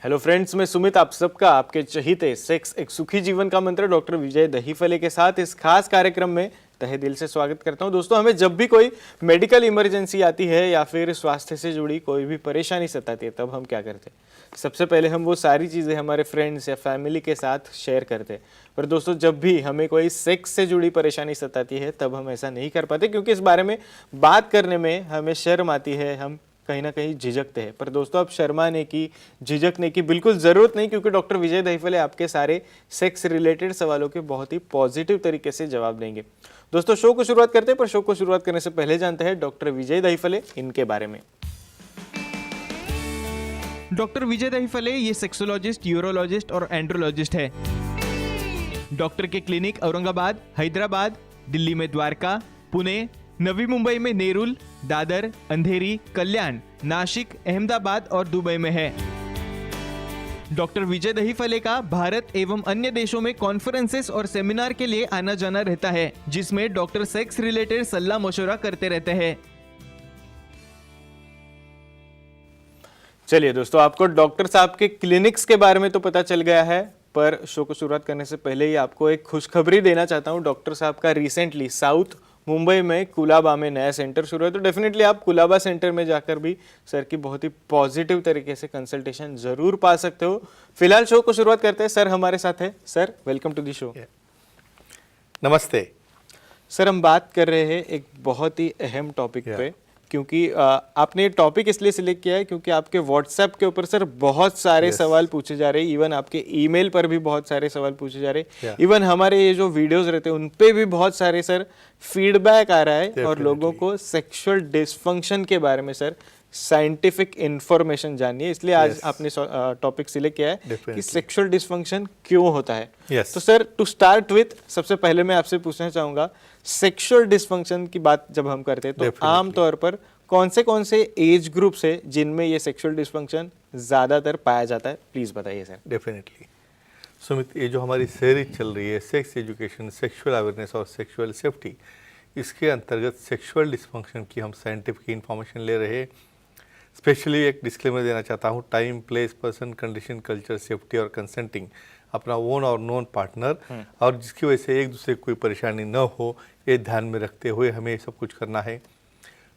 Hello friends, मैं सुमित आप सबका आपके चहीते सेक्स एक सुखी जीवन का मंत्र डॉक्टर विजय दहीफले के साथ इस खास कार्यक्रम में तहे दिल से स्वागत करता हूं। दोस्तों, हमें जब भी कोई मेडिकल इमरजेंसी आती है या फिर स्वास्थ्य से जुड़ी कोई भी परेशानी सताती है, तब हम क्या करते हैं? सबसे पहले हम वो सारी चीज़ें हमारे फ्रेंड्स या फैमिली के साथ शेयर करते हैं। पर दोस्तों, जब भी हमें कोई सेक्स से जुड़ी परेशानी सताती है, तब हम ऐसा नहीं कर पाते, क्योंकि इस बारे में बात करने में हमें शर्म आती है, हम कहीं ना कहीं झिझकते हैं। पर दोस्तों, अब शर्माने की, झिझकने की बिल्कुल ज़रूरत नहीं, क्योंकि डॉक्टर विजय दहीफले आपके सारे सेक्स रिलेटेड सवालों के बहुत ही पॉजिटिव तरीके से जवाब देंगे। दोस्तों, शो को शुरुआत करते हैं, पर शो को शुरुआत करने से पहले जानते हैं डॉक्टर विजय दहीफले इनके बारे में। डॉक्टर विजय दहीफले ये सेक्सोलॉजिस्ट, यूरोलॉजिस्ट और एंड्रोलॉजिस्ट है। डॉक्टर के क्लिनिक औरंगाबाद, हैदराबाद, दिल्ली में द्वारका, पुणे, नवी मुंबई में नेरुल, दादर, अंधेरी, कल्याण, नासिक, अहमदाबाद और दुबई में है। डॉक्टर विजय दहीफले का भारत एवं अन्य देशों में कॉन्फ्रेंसेस और सेमिनार के लिए आना जाना रहता है, जिसमें डॉक्टर सेक्स रिलेटेड सलाह मशवरा करते रहते हैं। चलिए दोस्तों, आपको डॉक्टर साहब के क्लिनिक्स के बारे में तो पता चल गया है, पर शो को शुरुआत करने से पहले ही आपको एक खुशखबरी देना चाहता हूँ। डॉक्टर साहब का रिसेंटली साउथ मुंबई में कुलाबा में नया सेंटर शुरू है, तो डेफिनेटली आप कुलाबा सेंटर में जाकर भी सर की बहुत ही पॉजिटिव तरीके से कंसल्टेशन जरूर पा सकते हो। फिलहाल शो को शुरुआत करते हैं। सर हमारे साथ है। Sir, welcome to the show. नमस्ते सर, हम बात कर रहे हैं एक बहुत ही अहम टॉपिक पे, क्योंकि आपने ये टॉपिक इसलिए सिलेक्ट किया है क्योंकि आपके व्हाट्सएप के ऊपर सर बहुत सारे सवाल पूछे जा रहे हैं। इवन आपके ईमेल पर भी बहुत सारे सवाल पूछे जा रहे हैं। इवन हमारे ये जो वीडियोस रहते हैं उन पे भी बहुत सारे सर फीडबैक आ रहा है, और लोगों को सेक्सुअल डिसफंक्शन के बारे में सर साइंटिफिक इंफॉर्मेशन जाननी है। इसलिए आज आपने टॉपिक सिलेक्ट किया है कि सेक्सुअल डिसफंक्शन क्यों होता है। तो सर, टू स्टार्ट विथ, सबसे पहले मैं आपसे पूछना चाहूंगा, सेक्सुअल डिसफंक्शन की बात जब हम करते हैं तो आमतौर पर कौन से एज ग्रुप्स है जिनमें ये सेक्सुअल डिसफंक्शन ज्यादातर पाया जाता है? प्लीज बताइए सर। डेफिनेटली सुमित, ये जो हमारी सीरीज चल रही है सेक्स एजुकेशन, सेक्सुअल अवेयरनेस और सेक्सुअल सेफ्टी, इसके अंतर्गत सेक्सुअल डिसफंक्शन की हम साइंटिफिक इंफॉर्मेशन ले रहे हैं। स्पेशली एक डिस्क्लेमर देना चाहता हूँ, time, place, person, condition, culture, safety और कंसेंटिंग, अपना ओन और नॉन पार्टनर, और जिसकी वजह से एक दूसरे को कोई परेशानी न हो, ये ध्यान में रखते हुए हमें ये सब कुछ करना है।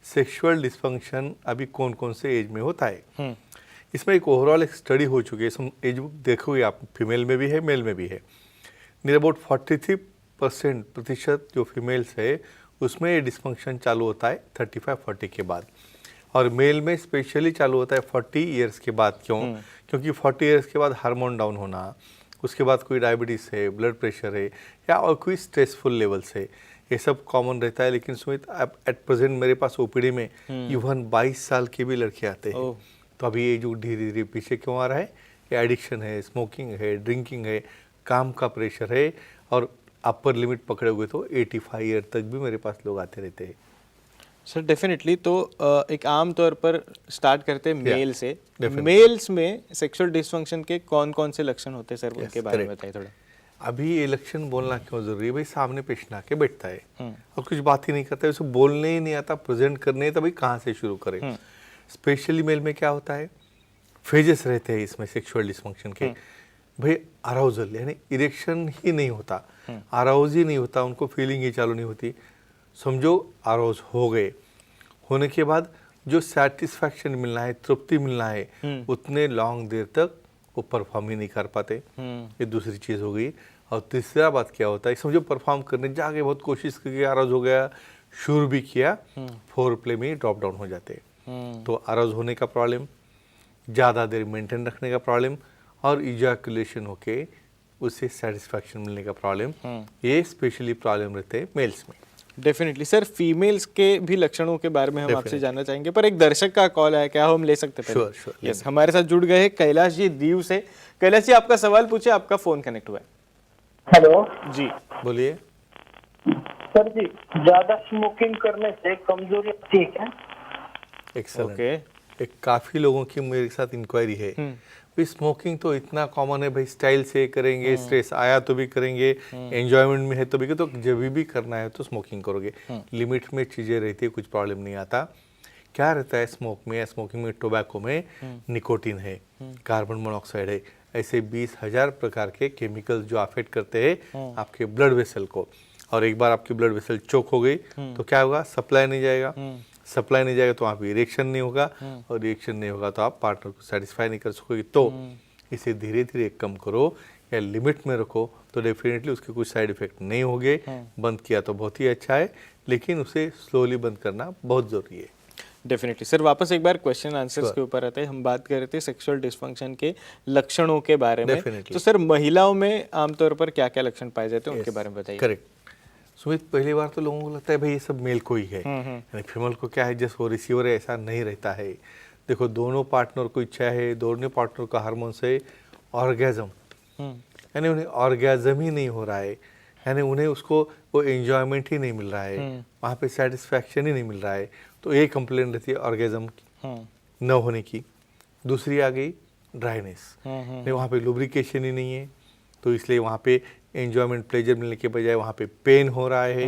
सेक्सुअल डिसफंक्शन अभी कौन कौन से एज में होता है, इसमें एक ओवरऑल एक स्टडी हो चुकी है। इसमें एज बुक देखोगे आप, फीमेल में भी है, मेल में भी है। नियर अबाउट 43% प्रतिशत जो फीमेल्स है उसमें ये डिसफंक्शन चालू होता है 35-40 के बाद, और मेल में स्पेशली चालू होता है 40 ईयर्स के बाद। क्यों? क्योंकि 40 ईयर्स के बाद हार्मोन डाउन होना, उसके बाद कोई डायबिटीज़ है, ब्लड प्रेशर है, या और कोई स्ट्रेसफुल लेवल्स है, ये सब कॉमन रहता है। लेकिन सुमित, अब एट प्रेजेंट मेरे पास ओपीडी में इवन 22 साल के भी लड़के आते हैं। तो अभी ये जो धीरे धीरे पीछे क्यों आ रहा है? ये एडिक्शन है, स्मोकिंग है, ड्रिंकिंग है, काम का प्रेशर है, और अपर लिमिट पकड़े हुए तो 85 ईयर तक भी मेरे पास लोग आते रहते हैं। सर डेफिनेटली, तो एक आम तौर पर स्टार्ट करते हैं मेल से। मेल्स में सेक्सुअल डिसफंक्शन के कौन कौन से लक्षण होते हैं सर, उनके बारे में बताइए थोड़ा। अभी ये लक्षण बोलना क्यों जरूरी है? भाई सामने पेशेंट आके बैठता है और कुछ बात ही नहीं करता है, उसे बोलने ही नहीं आता, प्रेजेंट करने, तभी कहाँ से शुरू करें? स्पेशली मेल में क्या होता है, फेजेस रहते हैं इसमें सेक्सुअल डिसफंक्शन के। भाई अराउजल यानी इरेक्शन ही नहीं होता, अराउज ही नहीं होता, उनको फीलिंग ही चालू नहीं होती। समझो अराउज हो गए, होने के बाद जो सेटिस्फैक्शन मिलना है, तृप्ति मिलना है, उतने लॉन्ग देर तक वो परफॉर्म ही नहीं कर पाते। ये दूसरी चीज़ हो गई। और तीसरा बात क्या होता है, समझो परफॉर्म करने जाके बहुत कोशिश करके अराउज हो गया, शुरू भी किया, फोर प्ले में ड्रॉप डाउन हो जाते। तो अराउज होने का प्रॉब्लम, ज़्यादा देर मेंटेन रखने का प्रॉब्लम, और इजैकुलेशन होके उससे सेटिस्फैक्शन मिलने का प्रॉब्लम, ये स्पेशली प्रॉब्लम रहते हैं मेल्स में। डेफिनेटली सर, फीमेल्स के भी लक्षणों के बारे में हम आपसे जानना चाहेंगे, पर एक दर्शक का कॉल है, क्या हम ले सकते हैं? श्योर। यस, हमारे साथ जुड़ गए हैं कैलाश जी दीव से। कैलाश जी, आपका सवाल पूछे, आपका फोन कनेक्ट हुआ है। हेलो जी, बोलिए। सर जी, ज्यादा स्मोकिंग करने से कमजोरी आती है क्या? एक्सेलेंट। ओके। एक काफ़ी लोगों की मेरे साथ इंक्वायरी है। भाई स्मोकिंग तो इतना कॉमन है, भाई स्टाइल से करेंगे, स्ट्रेस आया तो भी करेंगे, एंजॉयमेंट में है तो भी, तो जब भी करना है तो स्मोकिंग करोगे, लिमिट में चीज़ें रहती है, कुछ प्रॉब्लम नहीं आता। क्या रहता है स्मोक में, स्मोकिंग में, टोबैको में निकोटीन है, कार्बन मोनोऑक्साइड है, ऐसे 20,000 प्रकार के केमिकल्स जो अफेक्ट करते हैं आपके ब्लड वेसल को। और एक बार आपकी ब्लड वेसल चोक हो गई तो क्या होगा, सप्लाई नहीं जाएगा, सप्लाई नहीं जाएगा तो वहाँ पे रिएक्शन नहीं होगा, और रिएक्शन नहीं होगा तो आप पार्टनर को सेटिस्फाई नहीं कर सकोगे। तो इसे धीरे धीरे कम करो या लिमिट में रखो, तो डेफिनेटली उसके कुछ साइड इफेक्ट नहीं होंगे। बंद किया तो बहुत ही अच्छा है, लेकिन उसे स्लोली बंद करना बहुत ज़रूरी है। डेफिनेटली सर, वापस एक बार क्वेश्चन आंसर्स के ऊपर आते हैं। हम बात कर रहे थे सेक्सुअल डिस्फंक्शन के लक्षणों के बारे में। Definitely. तो सर महिलाओं में आमतौर पर क्या क्या लक्षण पाए जाते हैं उनके बारे में बताइए। करेक्ट सुमित, पहली बार तो लोगों को लगता है भाई ये सब मेल को ही है, यानी फीमेल को क्या है जस्ट वो रिसीवर है, ऐसा नहीं रहता है। देखो दोनों पार्टनर को इच्छा है, दोनों पार्टनर का हार्मोन से ऑर्गेजम, यानी उन्हें ऑर्गेजम ही नहीं हो रहा है, यानी उन्हें उसको वो एंजॉयमेंट ही नहीं मिल रहा है, वहाँ पे सेटिस्फैक्शन ही नहीं मिल रहा है। तो एक कंप्लेंट रहती है ऑर्गेजम न होने की। दूसरी आ गई ड्राइनेस, नहीं वहाँ पे लुब्रिकेशन ही नहीं है, तो इसलिए वहाँ पे एंजॉयमेंट प्लेजर मिलने के बजाय वहाँ पे पेन हो रहा है,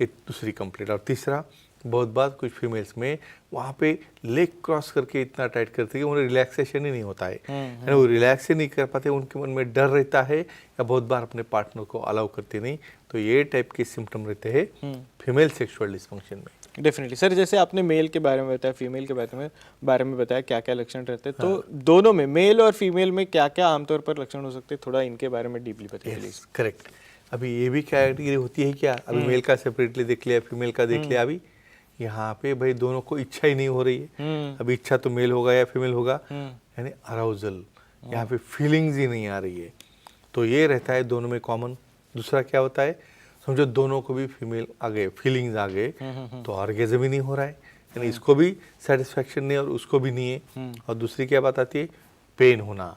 ये दूसरी कंप्लेंट। और तीसरा, बहुत बार कुछ फीमेल्स में वहाँ पे लेग क्रॉस करके इतना टाइट करती है कि उन्हें रिलैक्सेशन ही नहीं होता है, यानी वो रिलैक्स ही नहीं कर पाते, उनके मन में डर रहता है, या बहुत बार अपने पार्टनर को अलाउ करते नहीं। तो ये टाइप के सिम्टम रहते हैं फीमेल सेक्सुअल डिस्फंक्शन में। डेफिनेटली सर, जैसे आपने मेल के बारे में बताया, फीमेल के बारे में बताया क्या क्या लक्षण रहते हैं, तो दोनों में मेल और फीमेल में क्या क्या आमतौर पर लक्षण हो सकते हैं, थोड़ा इनके बारे में डीपली बताइए प्लीज। करेक्ट, अभी ये भी कैटेगरी होती है क्या, अभी मेल का सेपरेटली देख लिया, फीमेल का देख लिया। अभी यहाँ पे भाई दोनों को इच्छा ही नहीं हो रही है, अभी इच्छा तो मेल होगा या फीमेल होगा, यानी अराउजल, यहाँ पे फीलिंग्स ही नहीं आ रही है, तो ये रहता है दोनों में कॉमन। दूसरा क्या होता है, समझो दोनों को भी फीमेल आ गए, फीलिंग्स आ गए, तो ऑर्गेज़म ही नहीं हो रहा है, यानी इसको भी सेटिस्फैक्शन नहीं और उसको भी नहीं है। और दूसरी क्या बात आती है, पेन होना,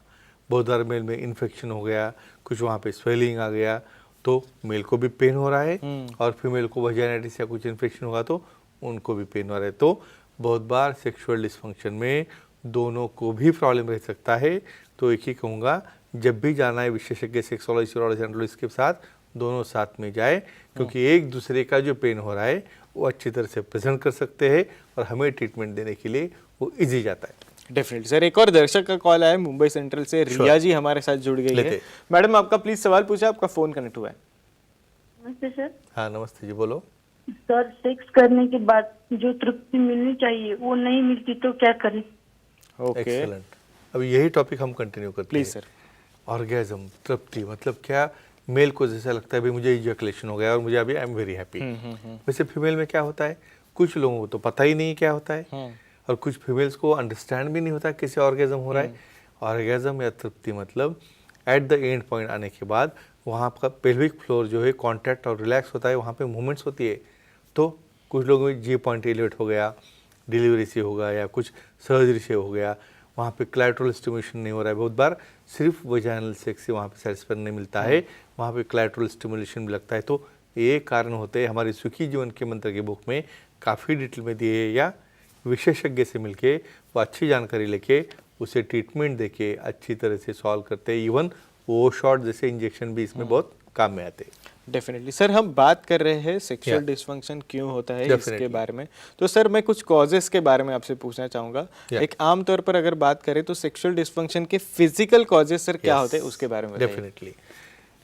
बहुत बार मेल में इन्फेक्शन हो गया, कुछ वहाँ पे स्वेलिंग आ गया, तो मेल को भी पेन हो रहा है, और फीमेल को वजाइनाइटिस या कुछ इन्फेक्शन होगा तो उनको भी पेन हो रहा है। तो बहुत बार सेक्सुअल डिस्फंक्शन में दोनों को भी प्रॉब्लम रह सकता है। तो एक ही कहूँगा, जब भी जाना है विशेषज्ञ सेक्सोलॉजिस्ट और एंड्रोलॉजिस्ट के साथ, दोनों साथ में जाए, क्योंकि एक दूसरे का जो पेन हो रहा है वो अच्छी तरह से प्रेजेंट कर सकते हैं और हमें ट्रीटमेंट देने के लिए वो इजी जाता है। डेफिनेटली सर, एक और दर्शक का कॉल आया मुंबई सेंट्रल से, रिया जी हमारे साथ जुड़ गई है। मैडम आपका प्लीज सवाल पूछा, आपका फोन कनेक्ट हुआ है। नमस्ते सर। हाँ नमस्ते जी, बोलो। सर, सेक्स करने के बाद जो तृप्ति मिलनी चाहिए वो नहीं मिलती तो क्या करें? ओके, एक्सीलेंट, अभी यही टॉपिक हम कंटिन्यू करते हैं। Please sir. ऑर्गेजम, तृप्ति मतलब क्या, मेल को जैसा लगता है भाई मुझे इजैकुलेशन हो गया और मुझे अभी आई एम वेरी हैप्पी। वैसे फीमेल में क्या होता है, कुछ लोगों को तो पता ही नहीं क्या होता है, और कुछ फीमेल्स को अंडरस्टैंड भी नहीं होता कैसे ऑर्गेजम हो रहा है। ऑर्गेजम या तृप्ति मतलब एट द एंड पॉइंट आने के बाद वहाँ का पेल्विक फ्लोर जो है कॉन्टैक्ट और रिलैक्स होता है, वहाँ पे मूवमेंट्स होती है। तो कुछ लोगों में जी पॉइंट एलिवेट हो गया, डिलीवरी से होगा या कुछ सर्जरी से हो गया, वहाँ पे क्लैटरल स्टिमुलेशन नहीं हो रहा है, बहुत बार सिर्फ वजाइनल सेक्स से वहाँ पे सेटिस्फैक्शन नहीं मिलता है, वहाँ पे क्लैटरल स्टिमुलेशन भी लगता है। तो ये कारण होते हैं। हमारे सुखी जीवन के मंत्र के बुक में काफ़ी डिटेल में दिए, या विशेषज्ञ से मिलके वो अच्छी जानकारी लेके उसे ट्रीटमेंट देके अच्छी तरह से सॉल्व करते हैं। इवन वो शॉट जैसे इंजेक्शन भी इसमें बहुत काम में आते हैं। डेफिनेटली सर, हम बात कर रहे हैं सेक्सुअल डिस्फंक्शन क्यों होता है इसके बारे में। तो सर मैं कुछ कॉजेस के बारे में आपसे पूछना चाहूँगा। एक आम तौर पर अगर बात करें तो सेक्सुअल डिस्फंक्शन के फिजिकल कॉजेस सर क्या होते हैं उसके बारे में बताइए। डेफिनेटली,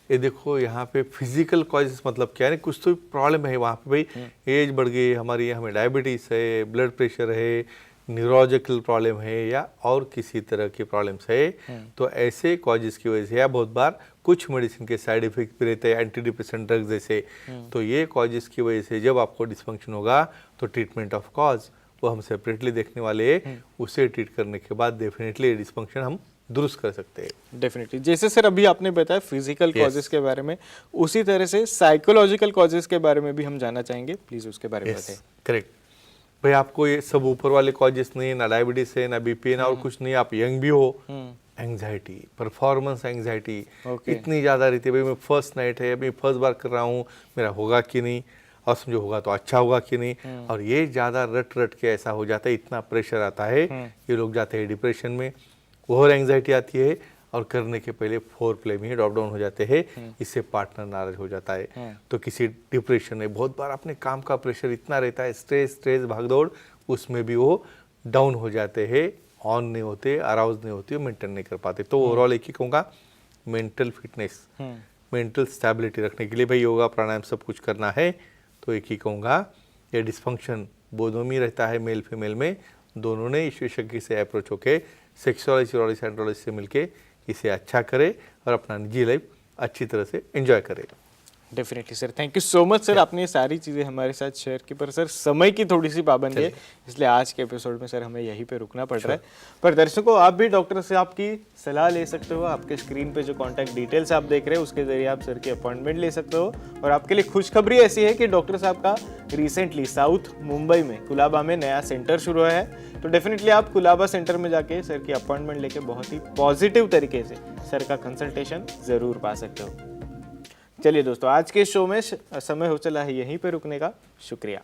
ये देखो यहाँ पे फिजिकल कॉजेस मतलब क्या है, कुछ तो प्रॉब्लम है वहाँ पे, भाई एज बढ़ गई हमारी, हमें डायबिटीज़ है, ब्लड प्रेशर है, न्यूरोलॉजिकल प्रॉब्लम है, या और किसी तरह की प्रॉब्लम्स है, तो ऐसे कॉजेस की वजह से, या बहुत बार कुछ मेडिसिन के साइड इफेक्ट भी रहते हैं, एंटी डिप्रेसेंट ड्रग्स जैसे, तो ये कॉजेस की वजह से जब आपको डिस्फंक्शन होगा तो ट्रीटमेंट ऑफ कॉज वो हम सेपरेटली देखने वाले हैं। उसे ट्रीट करने के बाद डेफिनेटली डिस्फंक्शन हम दुरुस्त कर सकते हैं। डेफिनेटली, जैसे सर अभी आपने बताया फिजिकल कॉजेस के बारे में, उसी तरह से साइकोलॉजिकल कॉजेस के बारे में भी हम जानना चाहेंगे, प्लीज उसके बारे में बताइए। करेक्ट, भाई आपको ये सब ऊपर वाले कॉजेस नहीं है, ना डायबिटीज है, ना बीपी है, ना और कुछ नहीं, आप यंग भी हो, एंग्जाइटी, परफॉर्मेंस एंग्जाइटी इतनी ज़्यादा रहती है, भाई मैं फर्स्ट नाइट है, मैं फर्स्ट बार कर रहा हूँ, मेरा होगा कि नहीं, और समझो होगा तो अच्छा होगा कि नहीं, और ये ज़्यादा रट रट के ऐसा हो जाता है, इतना प्रेशर आता है, ये लोग जाते हैं डिप्रेशन में, और एंग्जाइटी आती है, और करने के पहले फोर प्ले में ही ड्रॉप डाउन हो जाते हैं, इससे पार्टनर नाराज हो जाता है। तो किसी डिप्रेशन में बहुत बार अपने काम का प्रेशर इतना रहता है, स्ट्रेस भागदौड़, उसमें भी वो डाउन हो जाते हैं, ऑन नहीं होते, अराउज नहीं होती, मेंटेन नहीं कर पाते। तो ओवरऑल एक ही कहूँगा, मेंटल फिटनेस, मेंटल स्टेबिलिटी रखने के लिए भाई योगा प्राणायाम सब कुछ करना है। तो एक ही कहूँगा, ये डिस्फंक्शन बोधों में रहता है मेल फीमेल में, दोनों ने इस विशेषज्ञ से अप्रोच होके सेक्सुअलिस्ट यूरोलॉजिस्ट एंड्रोलॉजिस्ट से मिलके इसे अच्छा करे और अपना निजी लाइफ अच्छी तरह से एंजॉय करे। Definitely sir, thank you so much sir, आपने ये सारी चीज़ें हमारे साथ शेयर की। पर सर समय की थोड़ी सी पाबंदी है, इसलिए आज के एपिसोड में सर हमें यहीं पे रुकना पड़ रहा है। पर दर्शकों, आप भी डॉक्टर से आपकी सलाह ले सकते हो। आपके स्क्रीन पे जो कॉन्टैक्ट डिटेल्स आप देख रहे हैं उसके जरिए आप सर की अपॉइंटमेंट ले सकते हो। और आपके लिए खुशखबरी ऐसी है कि डॉक्टर साहब का रिसेंटली साउथ मुंबई में कुलाबा में नया सेंटर शुरू हुआ है। तो डेफिनेटली आप कुलाबा सेंटर में जाके सर की अपॉइंटमेंट लेके बहुत ही पॉजिटिव तरीके से सर का कंसल्टेशन ज़रूर पा सकते हो। चलिए दोस्तों, आज के शो में समय हो चला है यहीं पे रुकने का। शुक्रिया।